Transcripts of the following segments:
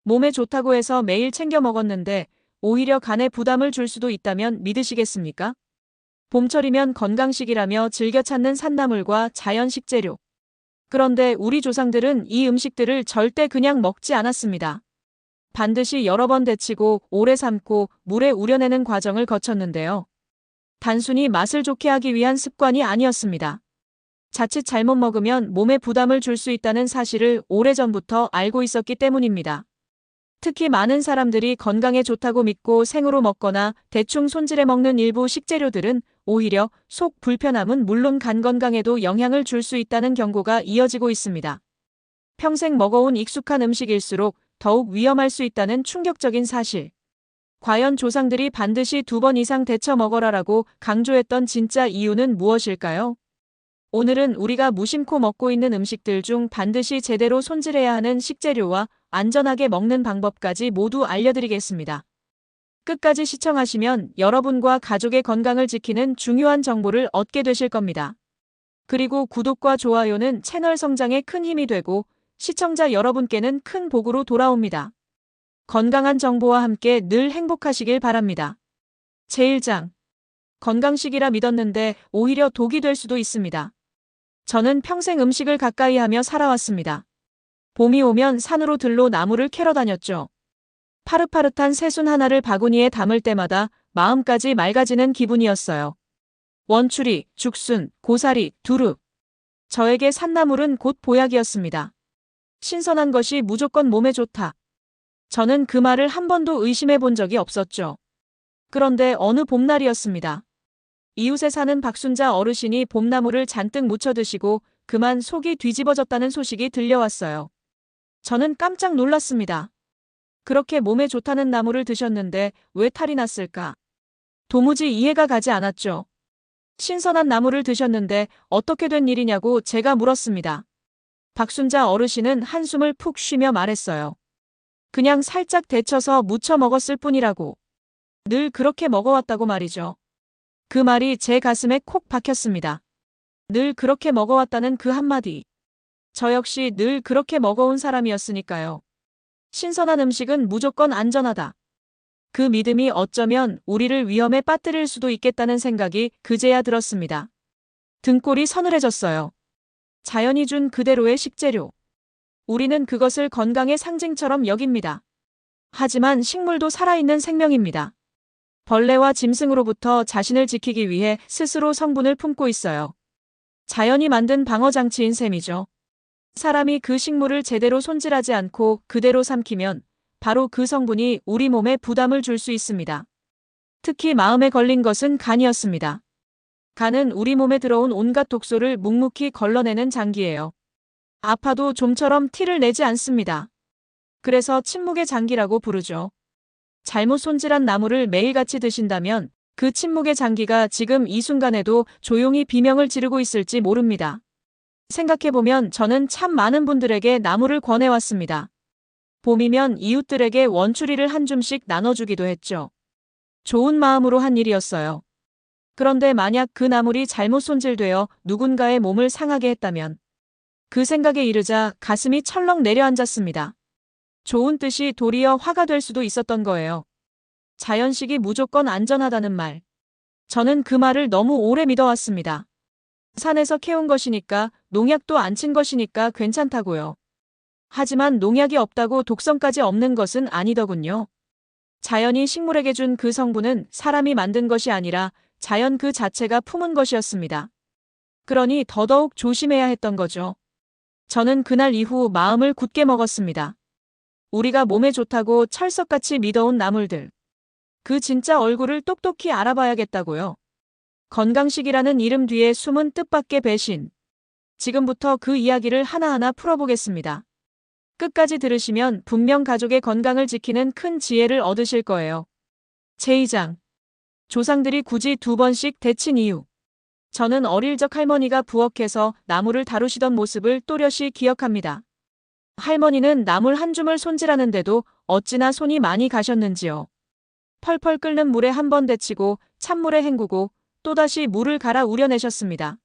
몸에 좋다고 해서 매일 챙겨 먹었는데 오히려 간에 부담을 줄 수도 있다면 믿으시겠습니까? 봄철이면 건강식이라며 즐겨 찾는 산나물과 자연 식재료. 그런데 우리 조상들은 이 음식들을 절대 그냥 먹지 않았습니다. 반드시 여러 번 데치고 오래 삶고 물에 우려내는 과정을 거쳤는데요. 단순히 맛을 좋게 하기 위한 습관이 아니었습니다. 자칫 잘못 먹으면 몸에 부담을 줄 수 있다는 사실을 오래전부터 알고 있었기 때문입니다. 특히 많은 사람들이 건강에 좋다고 믿고 생으로 먹거나 대충 손질해 먹는 일부 식재료들은 오히려 속 불편함은 물론 간 건강에도 영향을 줄 수 있다는 경고가 이어지고 있습니다. 평생 먹어온 익숙한 음식일수록 더욱 위험할 수 있다는 충격적인 사실. 과연 조상들이 반드시 2번 이상 데쳐 먹어라라고 강조했던 진짜 이유는 무엇일까요? 오늘은 우리가 무심코 먹고 있는 음식들 중 반드시 제대로 손질해야 하는 식재료와 안전하게 먹는 방법까지 모두 알려드리겠습니다. 끝까지 시청하시면 여러분과 가족의 건강을 지키는 중요한 정보를 얻게 되실 겁니다. 그리고 구독과 좋아요는 채널 성장에 큰 힘이 되고 시청자 여러분께는 큰 복으로 돌아옵니다. 건강한 정보와 함께 늘 행복하시길 바랍니다. 제1장. 건강식이라 믿었는데 오히려 독이 될 수도 있습니다. 저는 평생 음식을 가까이 하며 살아왔습니다. 봄이 오면 산으로 들로 나무를 캐러 다녔죠. 파릇파릇한 새순 하나를 바구니에 담을 때마다 마음까지 맑아지는 기분이었어요. 원추리, 죽순, 고사리, 두릅. 저에게 산나물은 곧 보약이었습니다. 신선한 것이 무조건 몸에 좋다. 저는 그 말을 한 번도 의심해 본 적이 없었죠. 그런데 어느 봄날이었습니다. 이웃에 사는 박순자 어르신이 봄나물을 잔뜩 무쳐 드시고 그만 속이 뒤집어졌다는 소식이 들려왔어요. 저는 깜짝 놀랐습니다. 그렇게 몸에 좋다는 나물을 드셨는데 왜 탈이 났을까? 도무지 이해가 가지 않았죠. 신선한 나물을 드셨는데 어떻게 된 일이냐고 제가 물었습니다. 박순자 어르신은 한숨을 푹 쉬며 말했어요. 그냥 살짝 데쳐서 무쳐 먹었을 뿐이라고. 늘 그렇게 먹어왔다고 말이죠. 그 말이 제 가슴에 콕 박혔습니다. 늘 그렇게 먹어왔다는 그 한마디. 저 역시 늘 그렇게 먹어온 사람이었으니까요. 신선한 음식은 무조건 안전하다. 그 믿음이 어쩌면 우리를 위험에 빠뜨릴 수도 있겠다는 생각이 그제야 들었습니다. 등골이 서늘해졌어요. 자연이 준 그대로의 식재료. 우리는 그것을 건강의 상징처럼 여깁니다. 하지만 식물도 살아있는 생명입니다. 벌레와 짐승으로부터 자신을 지키기 위해 스스로 성분을 품고 있어요. 자연이 만든 방어장치인 셈이죠. 사람이 그 식물을 제대로 손질하지 않고 그대로 삼키면 바로 그 성분이 우리 몸에 부담을 줄 수 있습니다. 특히 마음에 걸린 것은 간이었습니다. 간은 우리 몸에 들어온 온갖 독소를 묵묵히 걸러내는 장기예요. 아파도 좀처럼 티를 내지 않습니다. 그래서 침묵의 장기라고 부르죠. 잘못 손질한 나물을 매일같이 드신다면 그 침묵의 장기가 지금 이 순간에도 조용히 비명을 지르고 있을지 모릅니다. 생각해보면 저는 참 많은 분들에게 나물을 권해왔습니다. 봄이면 이웃들에게 원추리를 한 줌씩 나눠주기도 했죠. 좋은 마음으로 한 일이었어요. 그런데 만약 그 나물이 잘못 손질되어 누군가의 몸을 상하게 했다면 그 생각에 이르자 가슴이 철렁 내려앉았습니다. 좋은 뜻이 도리어 화가 될 수도 있었던 거예요. 자연식이 무조건 안전하다는 말. 저는 그 말을 너무 오래 믿어왔습니다. 산에서 캐온 것이니까 농약도 안 친 것이니까 괜찮다고요. 하지만 농약이 없다고 독성까지 없는 것은 아니더군요. 자연이 식물에게 준 그 성분은 사람이 만든 것이 아니라 자연 그 자체가 품은 것이었습니다. 그러니 더더욱 조심해야 했던 거죠. 저는 그날 이후 마음을 굳게 먹었습니다. 우리가 몸에 좋다고 철석같이 믿어온 나물들. 그 진짜 얼굴을 똑똑히 알아봐야겠다고요. 건강식이라는 이름 뒤에 숨은 뜻밖의 배신. 지금부터 그 이야기를 하나하나 풀어보겠습니다. 끝까지 들으시면 분명 가족의 건강을 지키는 큰 지혜를 얻으실 거예요. 제2장. 조상들이 굳이 2번씩 데친 이유. 저는 어릴 적 할머니가 부엌에서 나물을 다루시던 모습을 또렷이 기억합니다. 할머니는 나물 한 줌을 손질하는데도 어찌나 손이 많이 가셨는지요. 펄펄 끓는 물에 한 번 데치고 찬물에 헹구고 또다시 물을 갈아 우려내셨습니다.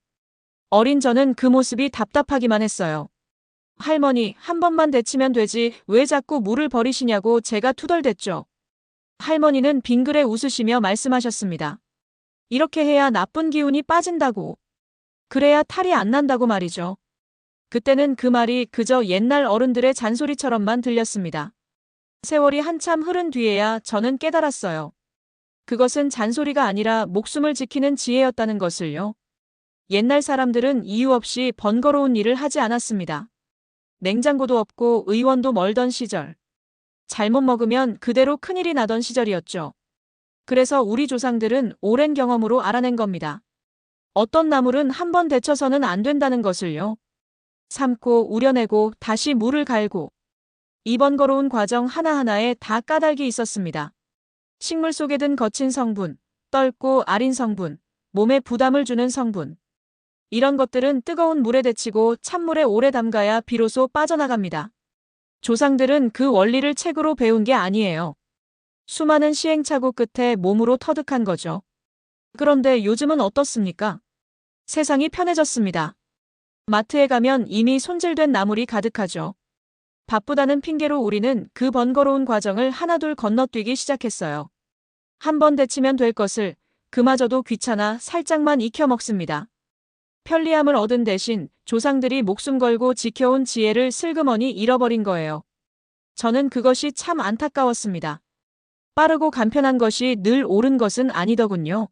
어린 저는 그 모습이 답답하기만 했어요. 할머니, 한 번만 데치면 되지 왜 자꾸 물을 버리시냐고 제가 투덜댔죠. 할머니는 빙그레 웃으시며 말씀하셨습니다. 이렇게 해야 나쁜 기운이 빠진다고. 그래야 탈이 안 난다고 말이죠. 그때는 그 말이 그저 옛날 어른들의 잔소리처럼만 들렸습니다. 세월이 한참 흐른 뒤에야 저는 깨달았어요. 그것은 잔소리가 아니라 목숨을 지키는 지혜였다는 것을요. 옛날 사람들은 이유 없이 번거로운 일을 하지 않았습니다. 냉장고도 없고 의원도 멀던 시절. 잘못 먹으면 그대로 큰일이 나던 시절이었죠. 그래서 우리 조상들은 오랜 경험으로 알아낸 겁니다. 어떤 나물은 한 번 데쳐서는 안 된다는 것을요. 삶고 우려내고 다시 물을 갈고 이 번거로운 과정 하나하나에 다 까닭이 있었습니다. 식물 속에 든 거친 성분, 떫고 아린 성분, 몸에 부담을 주는 성분. 이런 것들은 뜨거운 물에 데치고 찬물에 오래 담가야 비로소 빠져나갑니다. 조상들은 그 원리를 책으로 배운 게 아니에요. 수많은 시행착오 끝에 몸으로 터득한 거죠. 그런데 요즘은 어떻습니까? 세상이 편해졌습니다. 마트에 가면 이미 손질된 나물이 가득하죠. 바쁘다는 핑계로 우리는 그 번거로운 과정을 하나둘 건너뛰기 시작했어요. 한 번 데치면 될 것을 그마저도 귀찮아 살짝만 익혀 먹습니다. 편리함을 얻은 대신 조상들이 목숨 걸고 지켜온 지혜를 슬그머니 잃어버린 거예요. 저는 그것이 참 안타까웠습니다. 빠르고 간편한 것이 늘 옳은 것은 아니더군요.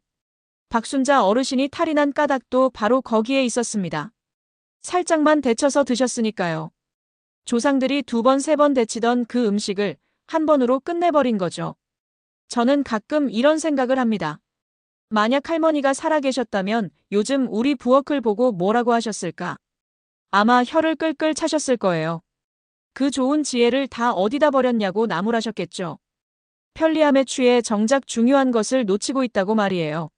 박순자 어르신이 탈이 난 까닭도 바로 거기에 있었습니다. 살짝만 데쳐서 드셨으니까요. 조상들이 2번, 3번 데치던 그 음식을 한 번으로 끝내버린 거죠. 저는 가끔 이런 생각을 합니다. 만약 할머니가 살아계셨다면 요즘 우리 부엌을 보고 뭐라고 하셨을까? 아마 혀를 끌끌 차셨을 거예요. 그 좋은 지혜를 다 어디다 버렸냐고 나무라셨겠죠. 편리함에 취해 정작 중요한 것을 놓치고 있다고 말이에요.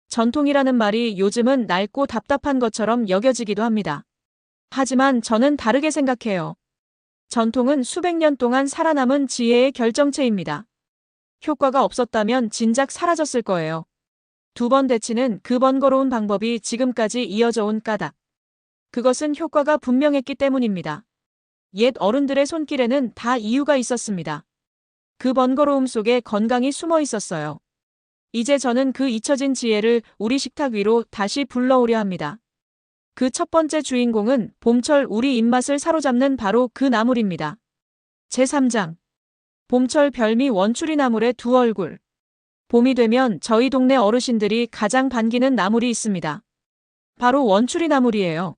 전통이라는 말이 요즘은 낡고 답답한 것처럼 여겨지기도 합니다. 하지만 저는 다르게 생각해요. 전통은 수백 년 동안 살아남은 지혜의 결정체입니다. 효과가 없었다면 진작 사라졌을 거예요. 2번 데치는 그 번거로운 방법이 지금까지 이어져 온 까닭. 그것은 효과가 분명했기 때문입니다. 옛 어른들의 손길에는 다 이유가 있었습니다. 그 번거로움 속에 건강이 숨어 있었어요. 이제 저는 그 잊혀진 지혜를 우리 식탁 위로 다시 불러오려 합니다. 그 첫 번째 주인공은 봄철 우리 입맛을 사로잡는 바로 그 나물입니다. 제3장. 봄철 별미 원추리 나물의 두 얼굴. 봄이 되면 저희 동네 어르신들이 가장 반기는 나물이 있습니다. 바로 원추리 나물이에요.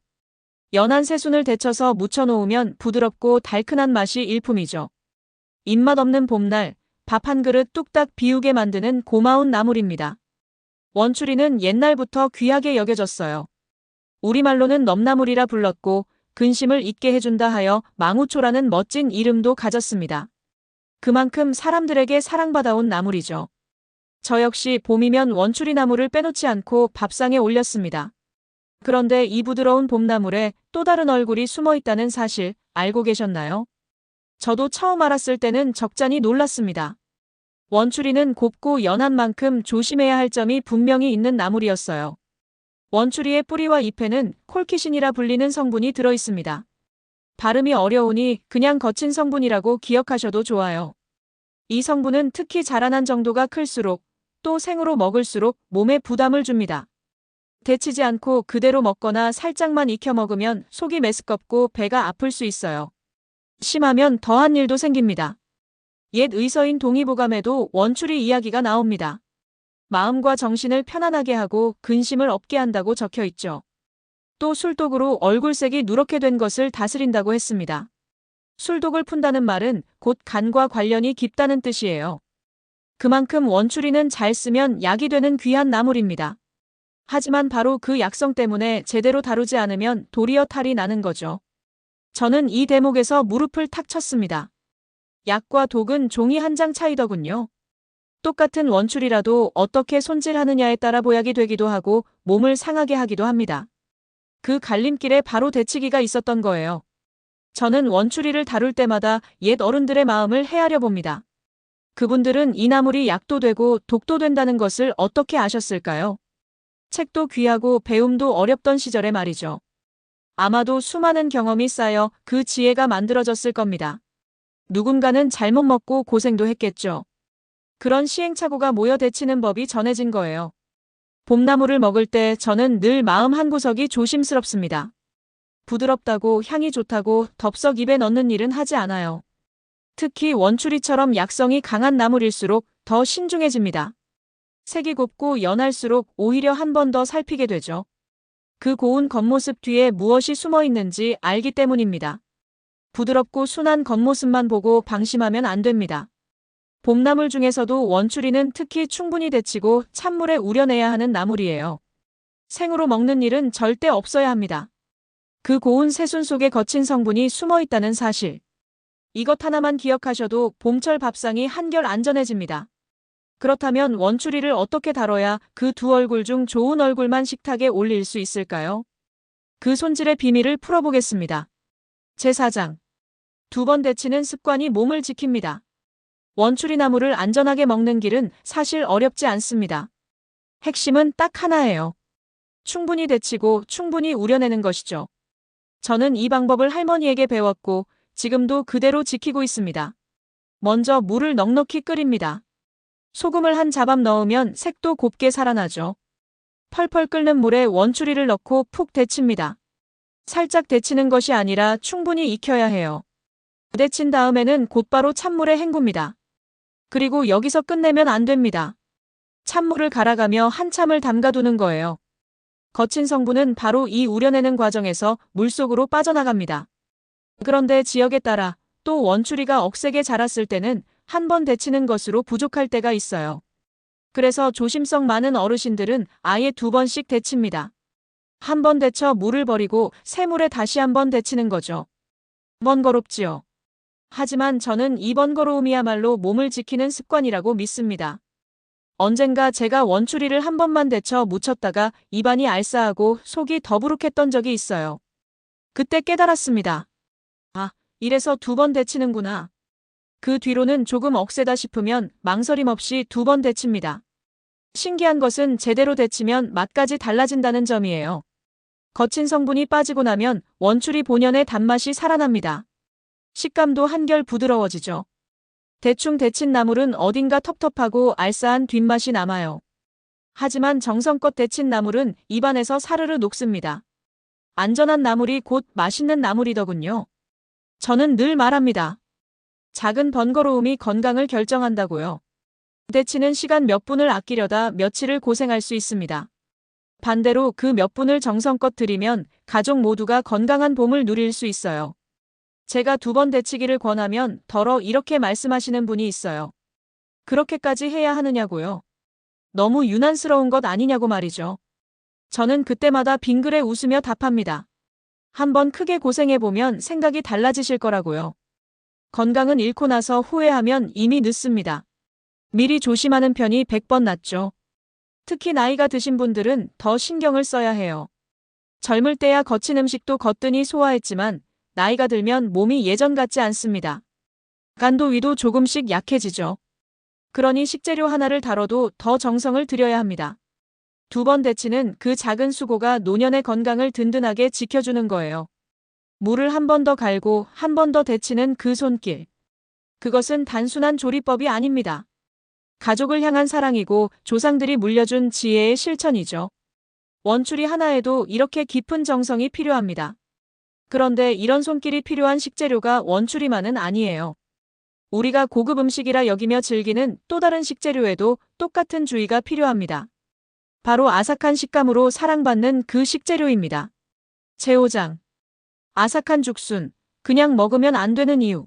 연한 새순을 데쳐서 무쳐놓으면 부드럽고 달큰한 맛이 일품이죠. 입맛 없는 봄날, 밥 한 그릇 뚝딱 비우게 만드는 고마운 나물입니다. 원추리는 옛날부터 귀하게 여겨졌어요. 우리말로는 넘나물이라 불렀고 근심을 잊게 해준다 하여 망우초라는 멋진 이름도 가졌습니다. 그만큼 사람들에게 사랑받아온 나물이죠. 저 역시 봄이면 원추리 나물을 빼놓지 않고 밥상에 올렸습니다. 그런데 이 부드러운 봄나물에 또 다른 얼굴이 숨어 있다는 사실 알고 계셨나요? 저도 처음 알았을 때는 적잖이 놀랐습니다. 원추리는 곱고 연한 만큼 조심해야 할 점이 분명히 있는 나물이었어요. 원추리의 뿌리와 잎에는 콜키신이라 불리는 성분이 들어있습니다. 발음이 어려우니 그냥 거친 성분이라고 기억하셔도 좋아요. 이 성분은 특히 자라난 정도가 클수록 또 생으로 먹을수록 몸에 부담을 줍니다. 데치지 않고 그대로 먹거나 살짝만 익혀 먹으면 속이 메스껍고 배가 아플 수 있어요. 심하면 더한 일도 생깁니다. 옛 의서인 동의보감에도 원추리 이야기가 나옵니다. 마음과 정신을 편안하게 하고 근심을 없게 한다고 적혀 있죠. 또 술독으로 얼굴색이 누렇게 된 것을 다스린다고 했습니다. 술독을 푼다는 말은 곧 간과 관련이 깊다는 뜻이에요. 그만큼 원추리는 잘 쓰면 약이 되는 귀한 나물입니다. 하지만 바로 그 약성 때문에 제대로 다루지 않으면 도리어 탈이 나는 거죠. 저는 이 대목에서 무릎을 탁 쳤습니다. 약과 독은 종이 한 장 차이더군요. 똑같은 원추리라도 어떻게 손질하느냐에 따라 보약이 되기도 하고 몸을 상하게 하기도 합니다. 그 갈림길에 바로 데치기가 있었던 거예요. 저는 원추리를 다룰 때마다 옛 어른들의 마음을 헤아려 봅니다. 그분들은 이 나물이 약도 되고 독도 된다는 것을 어떻게 아셨을까요? 책도 귀하고 배움도 어렵던 시절에 말이죠. 아마도 수많은 경험이 쌓여 그 지혜가 만들어졌을 겁니다. 누군가는 잘못 먹고 고생도 했겠죠. 그런 시행착오가 모여 데치는 법이 전해진 거예요. 봄나물을 먹을 때 저는 늘 마음 한구석이 조심스럽습니다. 부드럽다고 향이 좋다고 덥석 입에 넣는 일은 하지 않아요. 특히 원추리처럼 약성이 강한 나물일수록 더 신중해집니다. 색이 곱고 연할수록 오히려 한 번 더 살피게 되죠. 그 고운 겉모습 뒤에 무엇이 숨어 있는지 알기 때문입니다. 부드럽고 순한 겉모습만 보고 방심하면 안 됩니다. 봄나물 중에서도 원추리는 특히 충분히 데치고 찬물에 우려내야 하는 나물이에요. 생으로 먹는 일은 절대 없어야 합니다. 그 고운 새순 속에 거친 성분이 숨어 있다는 사실. 이것 하나만 기억하셔도 봄철 밥상이 한결 안전해집니다. 그렇다면 원추리를 어떻게 다뤄야 그 두 얼굴 중 좋은 얼굴만 식탁에 올릴 수 있을까요? 그 손질의 비밀을 풀어보겠습니다. 제4장. 2번 데치는 습관이 몸을 지킵니다. 원추리 나물을 안전하게 먹는 길은 사실 어렵지 않습니다. 핵심은 딱 하나예요. 충분히 데치고 충분히 우려내는 것이죠. 저는 이 방법을 할머니에게 배웠고 지금도 그대로 지키고 있습니다. 먼저 물을 넉넉히 끓입니다. 소금을 한 자밤 넣으면 색도 곱게 살아나죠. 펄펄 끓는 물에 원추리를 넣고 푹 데칩니다. 살짝 데치는 것이 아니라 충분히 익혀야 해요. 데친 다음에는 곧바로 찬물에 헹굽니다. 그리고 여기서 끝내면 안 됩니다. 찬물을 갈아가며 한참을 담가두는 거예요. 거친 성분은 바로 이 우려내는 과정에서 물속으로 빠져나갑니다. 그런데 지역에 따라 또 원추리가 억세게 자랐을 때는 한 번 데치는 것으로 부족할 때가 있어요. 그래서 조심성 많은 어르신들은 아예 2번씩 데칩니다. 한 번 데쳐 물을 버리고 새물에 다시 한 번 데치는 거죠. 번거롭지요. 하지만 저는 이 번거로움이야말로 몸을 지키는 습관이라고 믿습니다. 언젠가 제가 원추리를 한 번만 데쳐 무쳤다가 입안이 알싸하고 속이 더부룩했던 적이 있어요. 그때 깨달았습니다. 아, 이래서 2번 데치는구나. 그 뒤로는 조금 억세다 싶으면 망설임 없이 2번 데칩니다. 신기한 것은 제대로 데치면 맛까지 달라진다는 점이에요. 거친 성분이 빠지고 나면 원추리 본연의 단맛이 살아납니다. 식감도 한결 부드러워지죠. 대충 데친 나물은 어딘가 텁텁하고 알싸한 뒷맛이 남아요. 하지만 정성껏 데친 나물은 입안에서 사르르 녹습니다. 안전한 나물이 곧 맛있는 나물이더군요. 저는 늘 말합니다. 작은 번거로움이 건강을 결정한다고요. 데치는 시간 몇 분을 아끼려다 며칠을 고생할 수 있습니다. 반대로 그 몇 분을 정성껏 들이면 가족 모두가 건강한 봄을 누릴 수 있어요. 제가 2번 데치기를 권하면 덜어 이렇게 말씀하시는 분이 있어요. 그렇게까지 해야 하느냐고요. 너무 유난스러운 것 아니냐고 말이죠. 저는 그때마다 빙그레 웃으며 답합니다. 한번 크게 고생해보면 생각이 달라지실 거라고요. 건강은 잃고 나서 후회하면 이미 늦습니다. 미리 조심하는 편이 100번 낫죠. 특히 나이가 드신 분들은 더 신경을 써야 해요. 젊을 때야 거친 음식도 거뜬히 소화했지만 나이가 들면 몸이 예전 같지 않습니다. 간도 위도 조금씩 약해지죠. 그러니 식재료 하나를 다뤄도 더 정성을 들여야 합니다. 2번 데치는 그 작은 수고가 노년의 건강을 든든하게 지켜주는 거예요. 물을 한 번 더 갈고 한 번 더 데치는 그 손길. 그것은 단순한 조리법이 아닙니다. 가족을 향한 사랑이고 조상들이 물려준 지혜의 실천이죠. 원추리 하나에도 이렇게 깊은 정성이 필요합니다. 그런데 이런 손길이 필요한 식재료가 원추리만은 아니에요. 우리가 고급 음식이라 여기며 즐기는 또 다른 식재료에도 똑같은 주의가 필요합니다. 바로 아삭한 식감으로 사랑받는 그 식재료입니다. 제5장. 아삭한 죽순, 그냥 먹으면 안 되는 이유.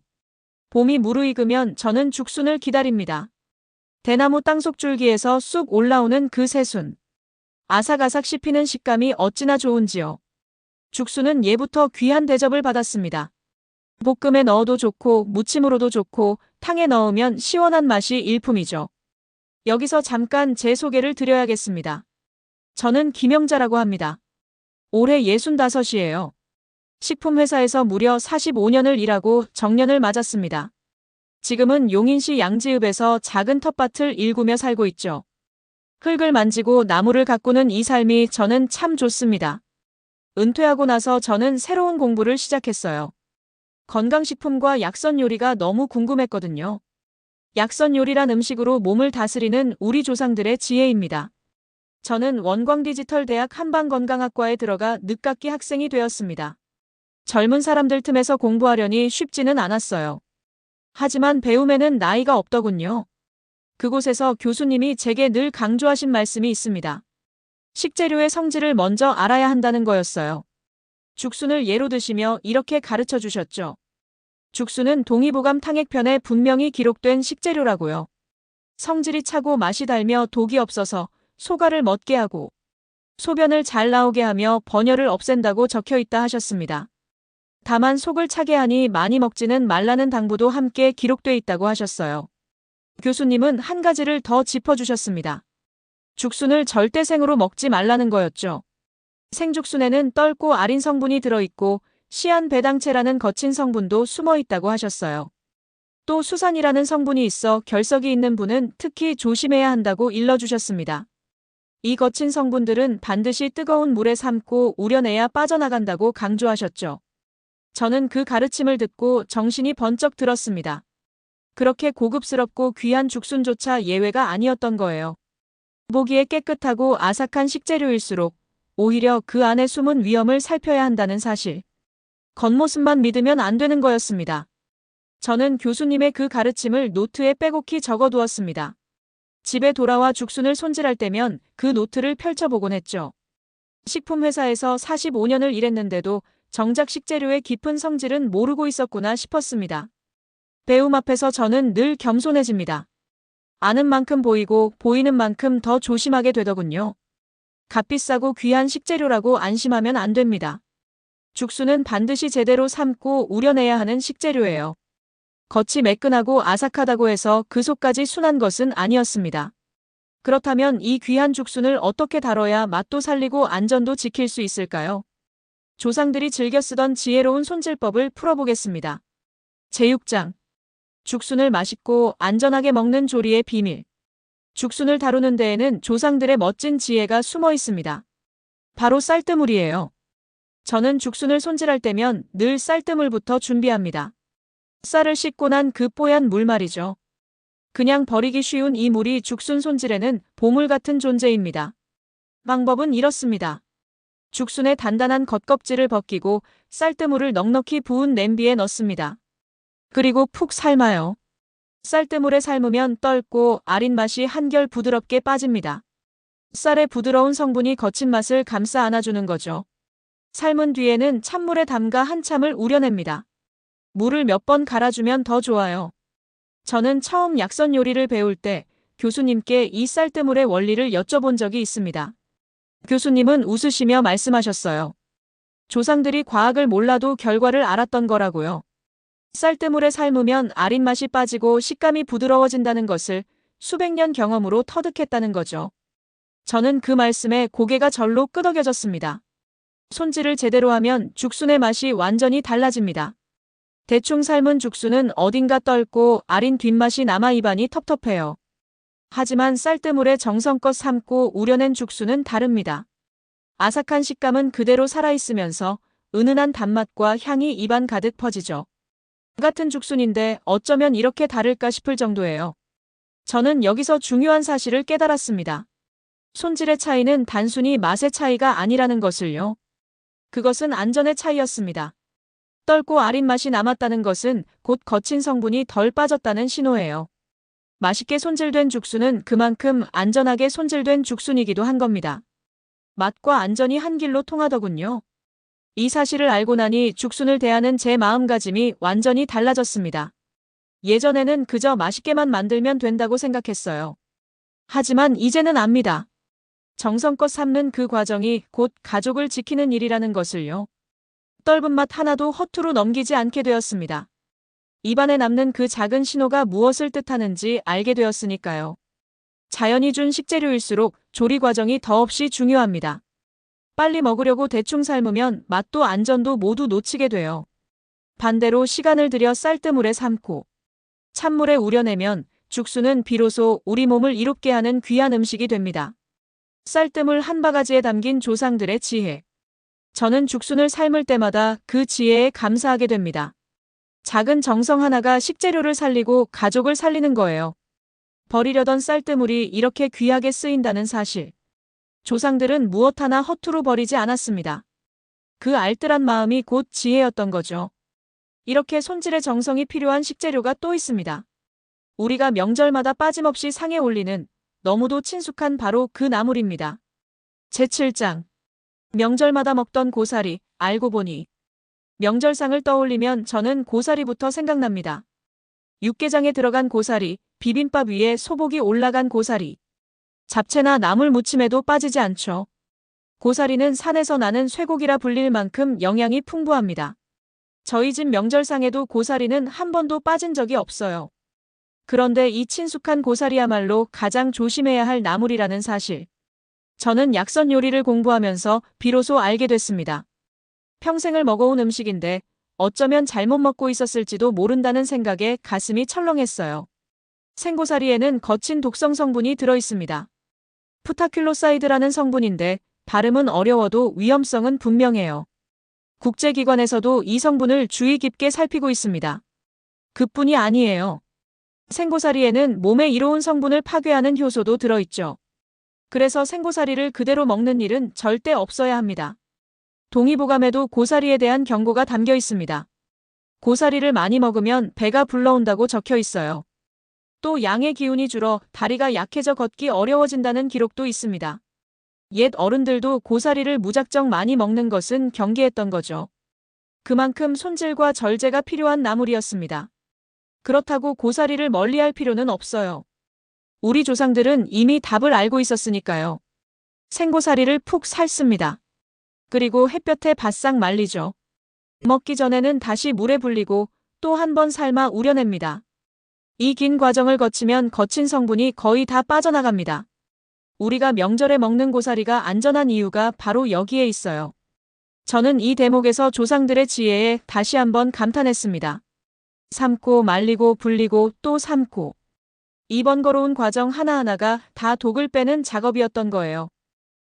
봄이 무르익으면 저는 죽순을 기다립니다. 대나무 땅속줄기에서 쑥 올라오는 그 새순. 아삭아삭 씹히는 식감이 어찌나 좋은지요. 죽순은 예부터 귀한 대접을 받았습니다. 볶음에 넣어도 좋고 무침으로도 좋고 탕에 넣으면 시원한 맛이 일품이죠. 여기서 잠깐 제 소개를 드려야겠습니다. 저는 김영자라고 합니다. 올해 65이에요. 식품회사에서 무려 45년을 일하고 정년을 맞았습니다. 지금은 용인시 양지읍에서 작은 텃밭을 일구며 살고 있죠. 흙을 만지고 나무를 가꾸는 이 삶이 저는 참 좋습니다. 은퇴하고 나서 저는 새로운 공부를 시작했어요. 건강식품과 약선 요리가 너무 궁금했거든요. 약선 요리란 음식으로 몸을 다스리는 우리 조상들의 지혜입니다. 저는 원광디지털대학 한방건강학과에 들어가 늦깎이 학생이 되었습니다. 젊은 사람들 틈에서 공부하려니 쉽지는 않았어요. 하지만 배움에는 나이가 없더군요. 그곳에서 교수님이 제게 늘 강조하신 말씀이 있습니다. 식재료의 성질을 먼저 알아야 한다는 거였어요. 죽순을 예로 드시며 이렇게 가르쳐 주셨죠. 죽순은 동의보감 탕액편에 분명히 기록된 식재료라고요. 성질이 차고 맛이 달며 독이 없어서 소갈을 멎게 하고 소변을 잘 나오게 하며 번열을 없앤다고 적혀 있다 하셨습니다. 다만 속을 차게 하니 많이 먹지는 말라는 당부도 함께 기록돼 있다고 하셨어요. 교수님은 한 가지를 더 짚어주셨습니다. 죽순을 절대 생으로 먹지 말라는 거였죠. 생죽순에는 떫고 아린 성분이 들어있고 시안배당체라는 거친 성분도 숨어 있다고 하셨어요. 또 수산이라는 성분이 있어 결석이 있는 분은 특히 조심해야 한다고 일러주셨습니다. 이 거친 성분들은 반드시 뜨거운 물에 삶고 우려내야 빠져나간다고 강조하셨죠. 저는 그 가르침을 듣고 정신이 번쩍 들었습니다. 그렇게 고급스럽고 귀한 죽순조차 예외가 아니었던 거예요. 보기에 깨끗하고 아삭한 식재료일수록 오히려 그 안에 숨은 위험을 살펴야 한다는 사실. 겉모습만 믿으면 안 되는 거였습니다. 저는 교수님의 그 가르침을 노트에 빼곡히 적어두었습니다. 집에 돌아와 죽순을 손질할 때면 그 노트를 펼쳐보곤 했죠. 식품회사에서 45년을 일했는데도 정작 식재료의 깊은 성질은 모르고 있었구나 싶었습니다. 배움 앞에서 저는 늘 겸손해집니다. 아는 만큼 보이고 보이는 만큼 더 조심하게 되더군요. 값비싸고 귀한 식재료라고 안심하면 안 됩니다. 죽순은 반드시 제대로 삶고 우려내야 하는 식재료예요. 겉이 매끈하고 아삭하다고 해서 그 속까지 순한 것은 아니었습니다. 그렇다면 이 귀한 죽순을 어떻게 다뤄야 맛도 살리고 안전도 지킬 수 있을까요? 조상들이 즐겨 쓰던 지혜로운 손질법을 풀어보겠습니다. 제6장. 죽순을 맛있고 안전하게 먹는 조리의 비밀. 죽순을 다루는 데에는 조상들의 멋진 지혜가 숨어 있습니다. 바로 쌀뜨물이에요. 저는 죽순을 손질할 때면 늘 쌀뜨물부터 준비합니다. 쌀을 씻고 난 그 뽀얀 물 말이죠. 그냥 버리기 쉬운 이 물이 죽순 손질에는 보물 같은 존재입니다. 방법은 이렇습니다. 죽순의 단단한 겉껍질을 벗기고 쌀뜨물을 넉넉히 부은 냄비에 넣습니다. 그리고 푹 삶아요. 쌀뜨물에 삶으면 떫고 아린 맛이 한결 부드럽게 빠집니다. 쌀의 부드러운 성분이 거친 맛을 감싸 안아주는 거죠. 삶은 뒤에는 찬물에 담가 한참을 우려냅니다. 물을 몇 번 갈아주면 더 좋아요. 저는 처음 약선 요리를 배울 때 교수님께 이 쌀뜨물의 원리를 여쭤본 적이 있습니다. 교수님은 웃으시며 말씀하셨어요. 조상들이 과학을 몰라도 결과를 알았던 거라고요. 쌀뜨물에 삶으면 아린 맛이 빠지고 식감이 부드러워진다는 것을 수백 년 경험으로 터득했다는 거죠. 저는 그 말씀에 고개가 절로 끄덕여졌습니다. 손질을 제대로 하면 죽순의 맛이 완전히 달라집니다. 대충 삶은 죽순은 어딘가 떫고 아린 뒷맛이 남아 입안이 텁텁해요. 하지만 쌀뜨물에 정성껏 삶고 우려낸 죽순은 다릅니다. 아삭한 식감은 그대로 살아있으면서 은은한 단맛과 향이 입안 가득 퍼지죠. 같은 죽순인데 어쩌면 이렇게 다를까 싶을 정도예요. 저는 여기서 중요한 사실을 깨달았습니다. 손질의 차이는 단순히 맛의 차이가 아니라는 것을요. 그것은 안전의 차이였습니다. 떫고 아린 맛이 남았다는 것은 곧 거친 성분이 덜 빠졌다는 신호예요. 맛있게 손질된 죽순은 그만큼 안전하게 손질된 죽순이기도 한 겁니다. 맛과 안전이 한 길로 통하더군요. 이 사실을 알고 나니 죽순을 대하는 제 마음가짐이 완전히 달라졌습니다. 예전에는 그저 맛있게만 만들면 된다고 생각했어요. 하지만 이제는 압니다. 정성껏 삶는 그 과정이 곧 가족을 지키는 일이라는 것을요. 떫은 맛 하나도 허투루 넘기지 않게 되었습니다. 입안에 남는 그 작은 신호가 무엇을 뜻하는지 알게 되었으니까요. 자연이 준 식재료일수록 조리 과정이 더없이 중요합니다. 빨리 먹으려고 대충 삶으면 맛도 안전도 모두 놓치게 돼요. 반대로 시간을 들여 쌀뜨물에 삶고 찬물에 우려내면 죽순은 비로소 우리 몸을 이롭게 하는 귀한 음식이 됩니다. 쌀뜨물 한 바가지에 담긴 조상들의 지혜. 저는 죽순을 삶을 때마다 그 지혜에 감사하게 됩니다. 작은 정성 하나가 식재료를 살리고 가족을 살리는 거예요. 버리려던 쌀뜨물이 이렇게 귀하게 쓰인다는 사실. 조상들은 무엇 하나 허투루 버리지 않았습니다. 그 알뜰한 마음이 곧 지혜였던 거죠. 이렇게 손질의 정성이 필요한 식재료가 또 있습니다. 우리가 명절마다 빠짐없이 상에 올리는 너무도 친숙한 바로 그 나물입니다. 제7장. 명절마다 먹던 고사리, 알고 보니. 명절상을 떠올리면 저는 고사리부터 생각납니다. 육개장에 들어간 고사리, 비빔밥 위에 소복이 올라간 고사리. 잡채나 나물 무침에도 빠지지 않죠. 고사리는 산에서 나는 쇠고기라 불릴 만큼 영양이 풍부합니다. 저희 집 명절상에도 고사리는 한 번도 빠진 적이 없어요. 그런데 이 친숙한 고사리야말로 가장 조심해야 할 나물이라는 사실. 저는 약선 요리를 공부하면서 비로소 알게 됐습니다. 평생을 먹어온 음식인데 어쩌면 잘못 먹고 있었을지도 모른다는 생각에 가슴이 철렁했어요. 생고사리에는 거친 독성 성분이 들어있습니다. 푸타큘로사이드라는 성분인데 발음은 어려워도 위험성은 분명해요. 국제기관에서도 이 성분을 주의 깊게 살피고 있습니다. 그뿐이 아니에요. 생고사리에는 몸에 이로운 성분을 파괴하는 효소도 들어있죠. 그래서 생고사리를 그대로 먹는 일은 절대 없어야 합니다. 동의보감에도 고사리에 대한 경고가 담겨 있습니다. 고사리를 많이 먹으면 배가 불러온다고 적혀 있어요. 또 양의 기운이 줄어 다리가 약해져 걷기 어려워진다는 기록도 있습니다. 옛 어른들도 고사리를 무작정 많이 먹는 것은 경계했던 거죠. 그만큼 손질과 절제가 필요한 나물이었습니다. 그렇다고 고사리를 멀리할 필요는 없어요. 우리 조상들은 이미 답을 알고 있었으니까요. 생고사리를 푹 삶습니다. 그리고 햇볕에 바싹 말리죠. 먹기 전에는 다시 물에 불리고 또 한 번 삶아 우려냅니다. 이 긴 과정을 거치면 거친 성분이 거의 다 빠져나갑니다. 우리가 명절에 먹는 고사리가 안전한 이유가 바로 여기에 있어요. 저는 이 대목에서 조상들의 지혜에 다시 한번 감탄했습니다. 삶고 말리고 불리고 또 삶고. 이 번거로운 과정 하나하나가 다 독을 빼는 작업이었던 거예요.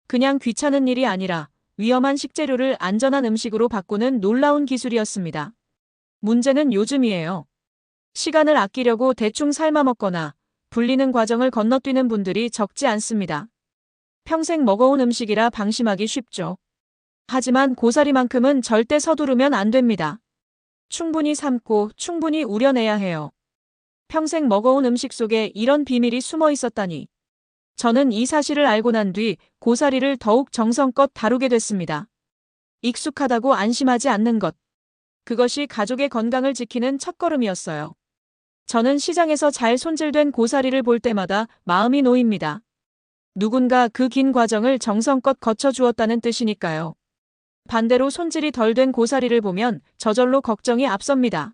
그냥 귀찮은 일이 아니라 위험한 식재료를 안전한 음식으로 바꾸는 놀라운 기술이었습니다. 문제는 요즘이에요. 시간을 아끼려고 대충 삶아 먹거나 불리는 과정을 건너뛰는 분들이 적지 않습니다. 평생 먹어온 음식이라 방심하기 쉽죠. 하지만 고사리만큼은 절대 서두르면 안 됩니다. 충분히 삶고 충분히 우려내야 해요. 평생 먹어온 음식 속에 이런 비밀이 숨어 있었다니. 저는 이 사실을 알고 난 뒤 고사리를 더욱 정성껏 다루게 됐습니다. 익숙하다고 안심하지 않는 것. 그것이 가족의 건강을 지키는 첫걸음이었어요. 저는 시장에서 잘 손질된 고사리를 볼 때마다 마음이 놓입니다. 누군가 그 긴 과정을 정성껏 거쳐주었다는 뜻이니까요. 반대로 손질이 덜 된 고사리를 보면 저절로 걱정이 앞섭니다.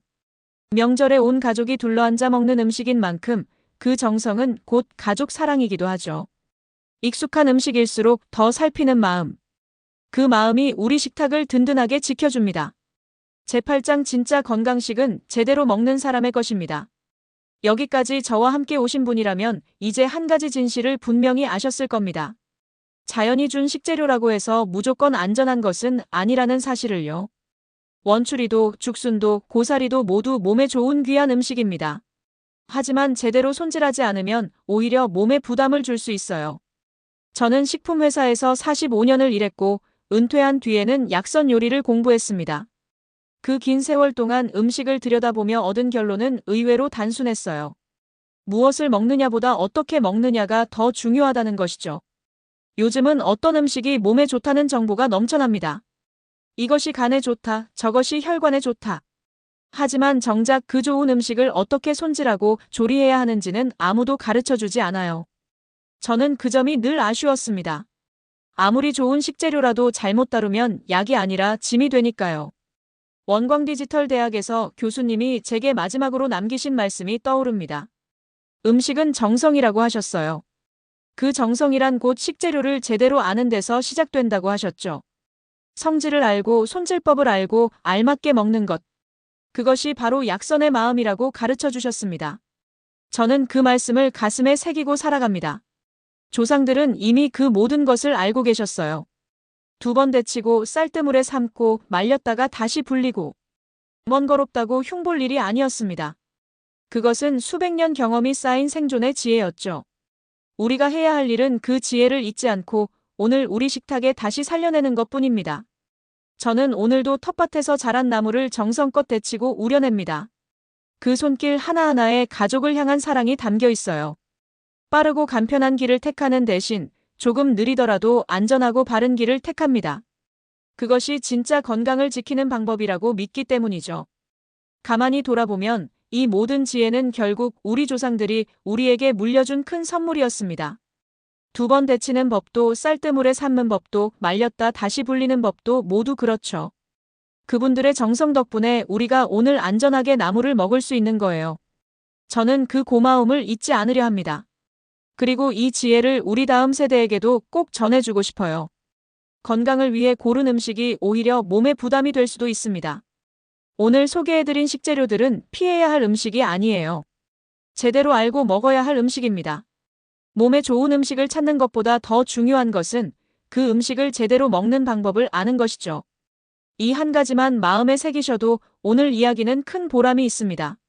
명절에 온 가족이 둘러앉아 먹는 음식인 만큼 그 정성은 곧 가족 사랑이기도 하죠. 익숙한 음식일수록 더 살피는 마음. 그 마음이 우리 식탁을 든든하게 지켜줍니다. 제8장 진짜 건강식은 제대로 먹는 사람의 것입니다. 여기까지 저와 함께 오신 분이라면 이제 한 가지 진실을 분명히 아셨을 겁니다. 자연이 준 식재료라고 해서 무조건 안전한 것은 아니라는 사실을요. 원추리도 죽순도 고사리도 모두 몸에 좋은 귀한 음식입니다. 하지만 제대로 손질하지 않으면 오히려 몸에 부담을 줄 수 있어요. 저는 식품회사에서 45년을 일했고 은퇴한 뒤에는 약선 요리를 공부했습니다. 그 긴 세월 동안 음식을 들여다보며 얻은 결론은 의외로 단순했어요. 무엇을 먹느냐보다 어떻게 먹느냐가 더 중요하다는 것이죠. 요즘은 어떤 음식이 몸에 좋다는 정보가 넘쳐납니다. 이것이 간에 좋다, 저것이 혈관에 좋다. 하지만 정작 그 좋은 음식을 어떻게 손질하고 조리해야 하는지는 아무도 가르쳐주지 않아요. 저는 그 점이 늘 아쉬웠습니다. 아무리 좋은 식재료라도 잘못 다루면 약이 아니라 짐이 되니까요. 원광디지털대학에서 교수님이 제게 마지막으로 남기신 말씀이 떠오릅니다. 음식은 정성이라고 하셨어요. 그 정성이란 곧 식재료를 제대로 아는 데서 시작된다고 하셨죠. 성질을 알고 손질법을 알고 알맞게 먹는 것. 그것이 바로 약선의 마음이라고 가르쳐 주셨습니다. 저는 그 말씀을 가슴에 새기고 살아갑니다. 조상들은 이미 그 모든 것을 알고 계셨어요. 2번 데치고 쌀뜨물에 삶고 말렸다가 다시 불리고 번거롭다고 흉볼 일이 아니었습니다. 그것은 수백 년 경험이 쌓인 생존의 지혜였죠. 우리가 해야 할 일은 그 지혜를 잊지 않고 오늘 우리 식탁에 다시 살려내는 것뿐입니다. 저는 오늘도 텃밭에서 자란 나무를 정성껏 데치고 우려냅니다. 그 손길 하나하나에 가족을 향한 사랑이 담겨 있어요. 빠르고 간편한 길을 택하는 대신 조금 느리더라도 안전하고 바른 길을 택합니다. 그것이 진짜 건강을 지키는 방법이라고 믿기 때문이죠. 가만히 돌아보면 이 모든 지혜는 결국 우리 조상들이 우리에게 물려준 큰 선물이었습니다. 2번 데치는 법도 쌀뜨물에 삶는 법도 말렸다 다시 불리는 법도 모두 그렇죠. 그분들의 정성 덕분에 우리가 오늘 안전하게 나무를 먹을 수 있는 거예요. 저는 그 고마움을 잊지 않으려 합니다. 그리고 이 지혜를 우리 다음 세대에게도 꼭 전해주고 싶어요. 건강을 위해 고른 음식이 오히려 몸에 부담이 될 수도 있습니다. 오늘 소개해드린 식재료들은 피해야 할 음식이 아니에요. 제대로 알고 먹어야 할 음식입니다. 몸에 좋은 음식을 찾는 것보다 더 중요한 것은 그 음식을 제대로 먹는 방법을 아는 것이죠. 이 한 가지만 마음에 새기셔도 오늘 이야기는 큰 보람이 있습니다.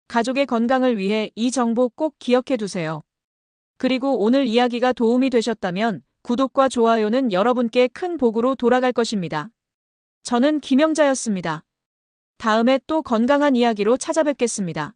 가족의 건강을 위해 이 정보 꼭 기억해 두세요. 그리고 오늘 이야기가 도움이 되셨다면 구독과 좋아요는 여러분께 큰 복으로 돌아갈 것입니다. 저는 김영자였습니다. 다음에 또 건강한 이야기로 찾아뵙겠습니다.